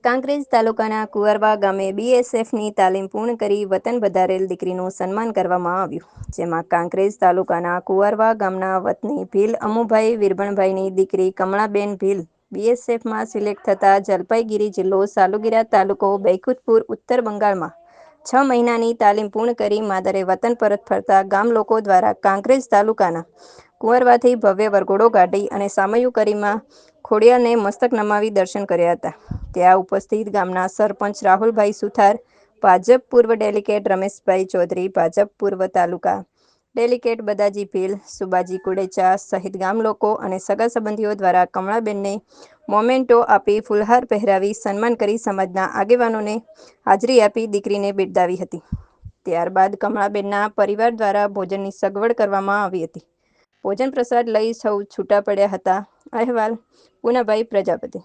કાંકરેજ તાલુકાના કુંવરવા ગામે બીએસએફની તાલીમ પૂર્ણ કરી વતન વધારેલ દીકરીનું સન્માન કરવામાં આવ્યું, જેમાં કાંકરેજ તાલુકાના કુંવરવા ગામના વતની ભીલ અમુભાઈ વીરભણભાઈની દીકરી કમળાબેન ભીલ બીએસએફમાં સિલેક્ટ થતા જલપાઈગીરી જિલ્લો સાલુગીરા તાલુકો બૈકુંઠપુર ઉત્તર બંગાળમાં 6 મહિનાની તાલીમ પૂર્ણ કરી માદરે વતન પરત ફરતા ગામ લોકો દ્વારા કાંકરેજ તાલુકાના કુંવરવાથી ભવ્ય વરઘોડો કાઢી અને સામૈયું કરીમાં ખોડિયારને મસ્તક નમાવી દર્શન કર્યા હતા. ત્યાં ઉપસ્થિત ગામના સરપંચ રાહુલભાઈ સુથાર, ભાજપ પૂર્વ ડેલિકેટ રમેશભાઈ ચૌધરી, ભાજપ પૂર્વ તાલુકા ડેલિકેટ બદાજી ભીલ, સુબાજી કુડેચા સહિત ગામ લોકો અને સગા સંબંધીઓ દ્વારા કમળાબેનને મોમેન્ટો આપી ફુલહાર પહેરાવી સન્માન કરી સમાજના આગેવાનોને હાજરી આપી દીકરીને બિરદાવી હતી. ત્યારબાદ કમળાબેનના પરિવાર દ્વારા ભોજનની સગવડ કરવામાં આવી હતી. ભોજન પ્રસાદ લઈ સૌ છૂટા પડ્યા હતા. અહેવાલ પૂનાભાઈ પ્રજાપતિ.